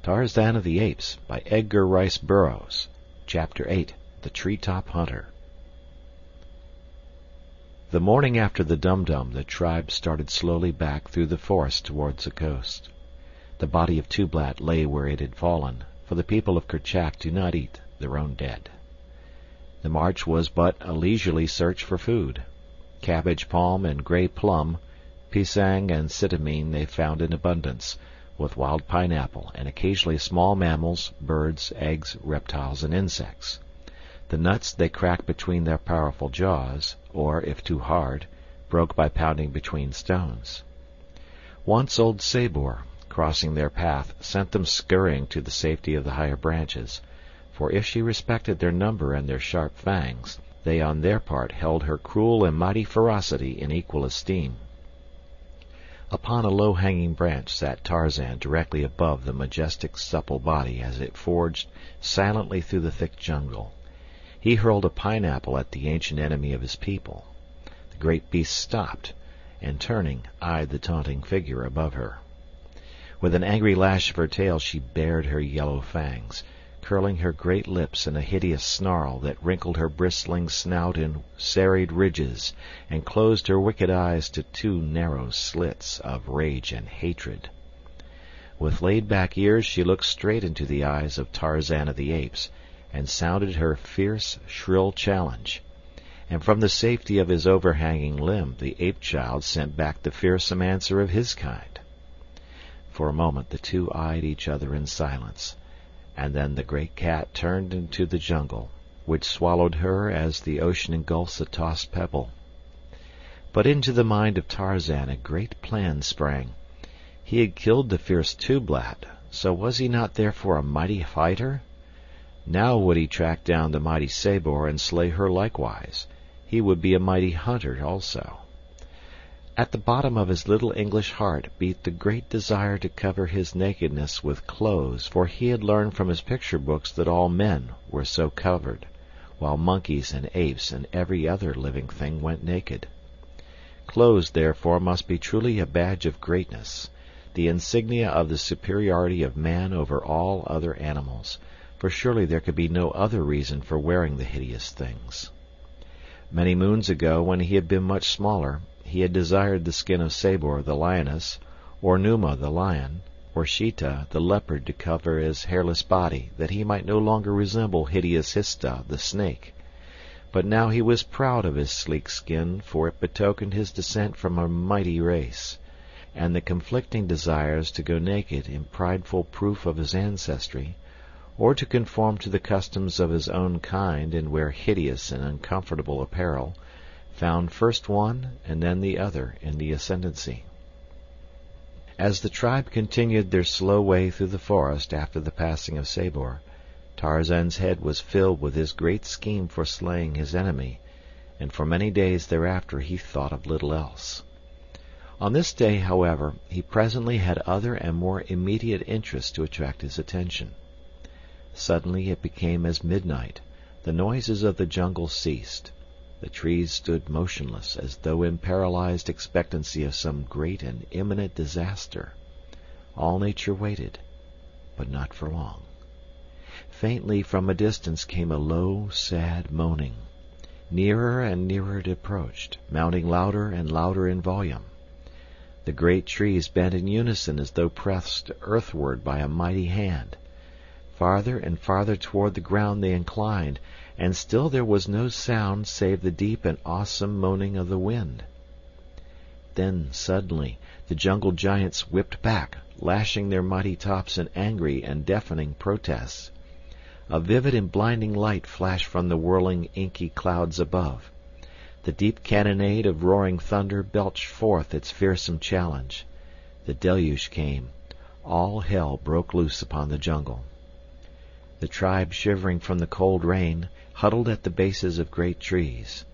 Tarzan of the Apes by Edgar Rice Burroughs. Chapter 8. The Treetop Hunter. The morning after the Dum-Dum, the tribe started slowly back through the forest towards the coast. The body of Tublat lay where it had fallen, for the people of Kerchak do not eat their own dead. The march was but a leisurely search for food. Cabbage palm and gray plum, pisang and citamine they found in abundance, with wild pineapple and occasionally small mammals, birds, eggs, reptiles, and insects. The nuts they cracked between their powerful jaws, or, if too hard, broke by pounding between stones. Once old Sabor, crossing their path, sent them scurrying to the safety of the higher branches, for if she respected their number and their sharp fangs, they on their part held her cruel and mighty ferocity in equal esteem. Upon a low-hanging branch sat Tarzan directly above the majestic supple body as it forged silently through the thick jungle. He hurled a pineapple at the ancient enemy of his people. The great beast stopped, and turning, eyed the taunting figure above her. With an angry lash of her tail she bared her yellow fangs, curling her great lips in a hideous snarl that wrinkled her bristling snout in serried ridges and closed her wicked eyes to two narrow slits of rage and hatred. With laid-back ears she looked straight into the eyes of Tarzan of the Apes and sounded her fierce, shrill challenge. And from the safety of his overhanging limb the ape-child sent back the fearsome answer of his kind. For a moment the two eyed each other in silence, and then the great cat turned into the jungle, which swallowed her as the ocean engulfs a tossed pebble. But into the mind of Tarzan a great plan sprang. He had killed the fierce Tublat, so was he not therefore a mighty fighter? Now would he track down the mighty Sabor and slay her likewise. He would be a mighty hunter also. At the bottom of his little English heart beat the great desire to cover his nakedness with clothes, for he had learned from his picture books that all men were so covered, while monkeys and apes and every other living thing went naked. Clothes, therefore, must be truly a badge of greatness, the insignia of the superiority of man over all other animals, for surely there could be no other reason for wearing the hideous things. Many moons ago, when he had been much smaller, he had desired the skin of Sabor the lioness, or Numa the lion, or Sheeta the leopard to cover his hairless body, that he might no longer resemble hideous Hista the snake. But now he was proud of his sleek skin, for it betokened his descent from a mighty race, and the conflicting desires to go naked in prideful proof of his ancestry, or to conform to the customs of his own kind and wear hideous and uncomfortable apparel, found first one and then the other in the ascendancy. As the tribe continued their slow way through the forest after the passing of Sabor, Tarzan's head was filled with his great scheme for slaying his enemy, and for many days thereafter he thought of little else. On this day, however, he presently had other and more immediate interests to attract his attention. Suddenly it became as midnight. The noises of the jungle ceased. The trees stood motionless, as though in paralyzed expectancy of some great and imminent disaster. All nature waited, but not for long. Faintly from a distance came a low, sad moaning. Nearer and nearer it approached, mounting louder and louder in volume. The great trees bent in unison as though pressed earthward by a mighty hand. Farther and farther toward the ground they inclined, and still there was no sound save the deep and awesome moaning of the wind. Then suddenly the jungle giants whipped back, lashing their mighty tops in angry and deafening protests. A vivid and blinding light flashed from the whirling inky clouds above. The deep cannonade of roaring thunder belched forth its fearsome challenge. The deluge came. All hell broke loose upon the jungle. The tribe, shivering from the cold rain, huddled at the bases of great trees.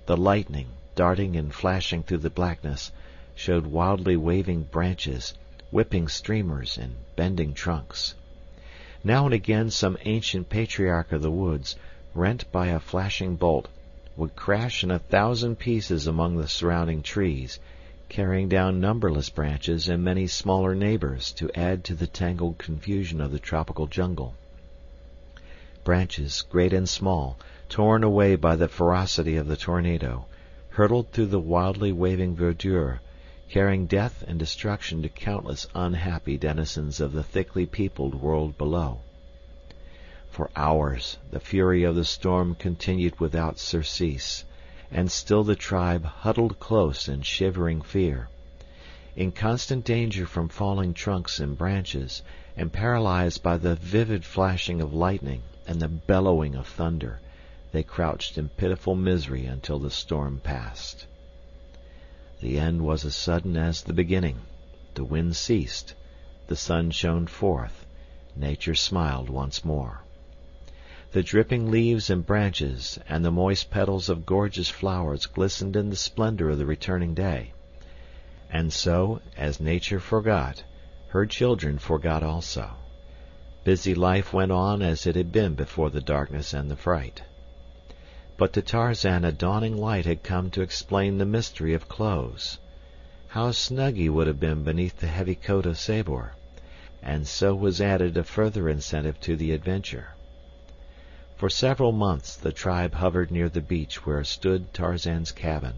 The lightning, darting and flashing through the blackness, showed wildly waving branches, whipping streamers, and bending trunks. Now and again some ancient patriarch of the woods, rent by a flashing bolt, would crash in 1,000 pieces among the surrounding trees, carrying down numberless branches and many smaller neighbors to add to the tangled confusion of the tropical jungle. Branches, great and small, torn away by the ferocity of the tornado, hurtled through the wildly waving verdure, carrying death and destruction to countless unhappy denizens of the thickly peopled world below. For hours the fury of the storm continued without surcease, and still the tribe huddled close in shivering fear. In constant danger from falling trunks and branches, and paralyzed by the vivid flashing of lightning and the bellowing of thunder, they crouched in pitiful misery until the storm passed. The end was as sudden as the beginning. The wind ceased, the sun shone forth, nature smiled once more. The dripping leaves and branches and the moist petals of gorgeous flowers glistened in the splendor of the returning day. And so, as nature forgot, her children forgot also. Busy life went on as it had been before the darkness and the fright. But to Tarzan a dawning light had come to explain the mystery of clothes. How snug he would have been beneath the heavy coat of Sabor, and so was added a further incentive to the adventure. For several months the tribe hovered near the beach where stood Tarzan's cabin,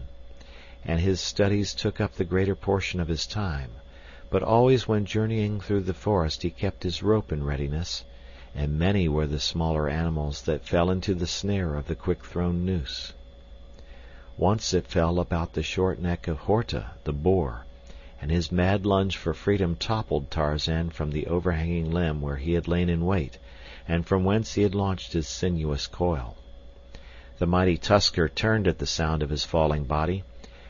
and his studies took up the greater portion of his time, but always when journeying through the forest he kept his rope in readiness, and many were the smaller animals that fell into the snare of the quick-thrown noose. Once it fell about the short neck of Horta, the boar, and his mad lunge for freedom toppled Tarzan from the overhanging limb where he had lain in wait, and from whence he had launched his sinuous coil. The mighty tusker turned at the sound of his falling body,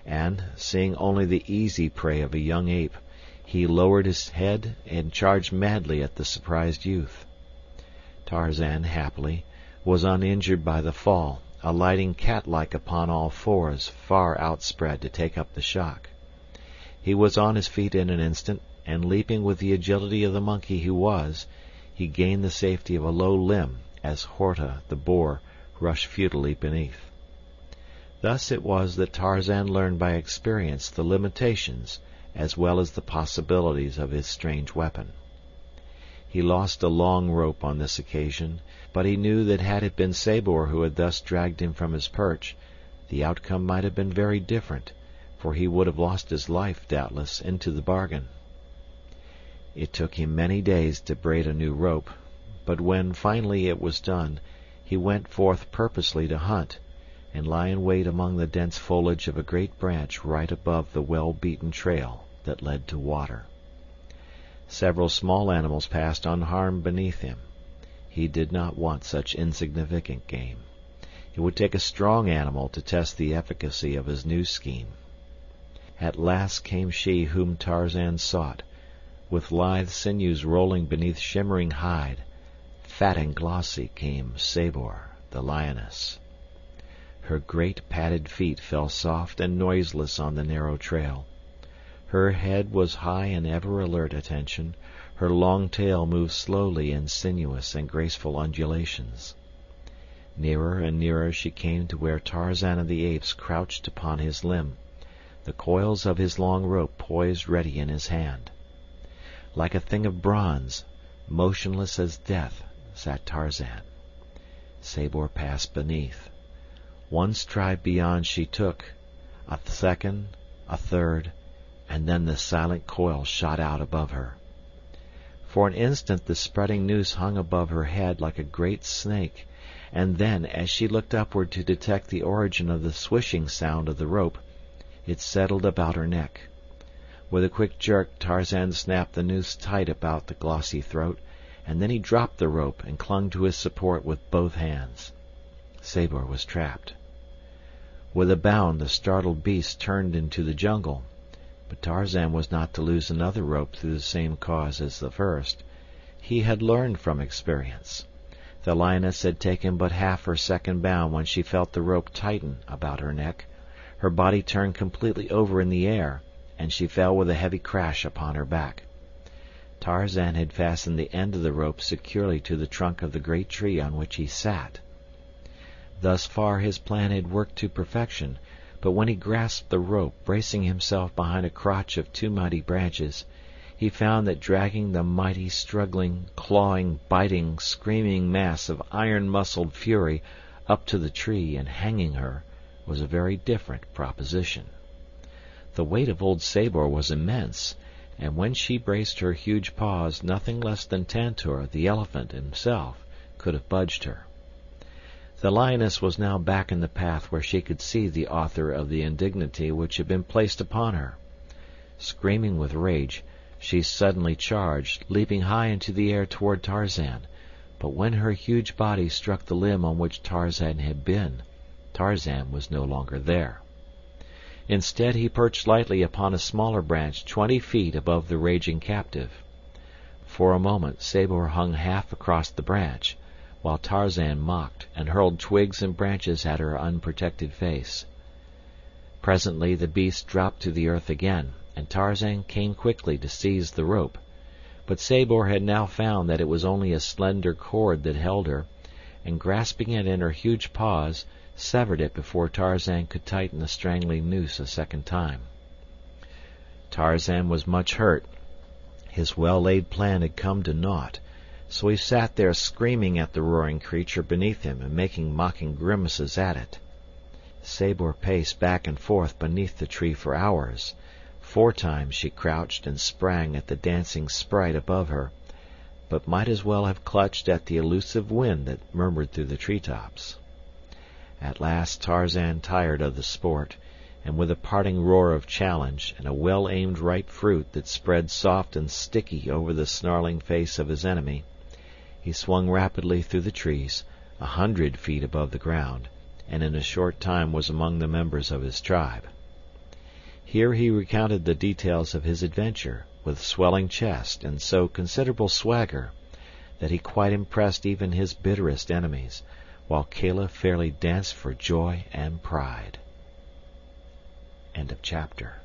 and, seeing only the easy prey of a young ape, he lowered his head and charged madly at the surprised youth. Tarzan, happily, was uninjured by the fall, alighting cat-like upon all fours far outspread to take up the shock. He was on his feet in an instant, and leaping with the agility of the monkey he was, he gained the safety of a low limb as Horta, the boar, rushed futilely beneath. Thus it was that Tarzan learned by experience the limitations as well as the possibilities of his strange weapon. He lost a long rope on this occasion, but he knew that had it been Sabor who had thus dragged him from his perch, the outcome might have been very different, for he would have lost his life, doubtless, into the bargain. It took him many days to braid a new rope, but when finally it was done, he went forth purposely to hunt, and lie in wait among the dense foliage of a great branch right above the well-beaten trail that led to water. Several small animals passed unharmed beneath him. He did not want such insignificant game. It would take a strong animal to test the efficacy of his new scheme. At last came she whom Tarzan sought, with lithe sinews rolling beneath shimmering hide. Fat and glossy came Sabor, the lioness. Her great padded feet fell soft and noiseless on the narrow trail. Her head was high in ever-alert attention, her long tail moved slowly in sinuous and graceful undulations. Nearer and nearer she came to where Tarzan of the Apes crouched upon his limb, the coils of his long rope poised ready in his hand. Like a thing of bronze, motionless as death, sat Tarzan. Sabor passed beneath. One stride beyond she took, a second, a third, and then the silent coil shot out above her. For an instant the spreading noose hung above her head like a great snake, and then, as she looked upward to detect the origin of the swishing sound of the rope, it settled about her neck. With a quick jerk Tarzan snapped the noose tight about the glossy throat, and then he dropped the rope and clung to his support with both hands. Sabor was trapped. With a bound the startled beast turned into the jungle, but Tarzan was not to lose another rope through the same cause as the first. He had learned from experience. The lioness had taken but half her second bound when she felt the rope tighten about her neck. Her body turned completely over in the air, and she fell with a heavy crash upon her back. Tarzan had fastened the end of the rope securely to the trunk of the great tree on which he sat. Thus far his plan had worked to perfection, but when he grasped the rope, bracing himself behind a crotch of 2 mighty branches, he found that dragging the mighty, struggling, clawing, biting, screaming mass of iron-muscled fury up to the tree and hanging her was a very different proposition. The weight of old Sabor was immense, and when she braced her huge paws, nothing less than Tantor, the elephant himself, could have budged her. The lioness was now back in the path where she could see the author of the indignity which had been placed upon her. Screaming with rage, she suddenly charged, leaping high into the air toward Tarzan, but when her huge body struck the limb on which Tarzan had been, Tarzan was no longer there. Instead, he perched lightly upon a smaller branch 20 feet above the raging captive. For a moment Sabor hung half across the branch, while Tarzan mocked and hurled twigs and branches at her unprotected face. Presently the beast dropped to the earth again, and Tarzan came quickly to seize the rope, but Sabor had now found that it was only a slender cord that held her, and grasping it in her huge paws, severed it before Tarzan could tighten the strangling noose a second time. Tarzan was much hurt. His well-laid plan had come to naught, so he sat there screaming at the roaring creature beneath him and making mocking grimaces at it. Sabor paced back and forth beneath the tree for hours. 4 times she crouched and sprang at the dancing sprite above her, but might as well have clutched at the elusive wind that murmured through the treetops. At last Tarzan tired of the sport, and with a parting roar of challenge and a well-aimed ripe fruit that spread soft and sticky over the snarling face of his enemy, he swung rapidly through the trees, 100 feet above the ground, and in a short time was among the members of his tribe. Here he recounted the details of his adventure, with swelling chest and so considerable swagger that he quite impressed even his bitterest enemies, while Kala fairly danced for joy and pride. End of chapter.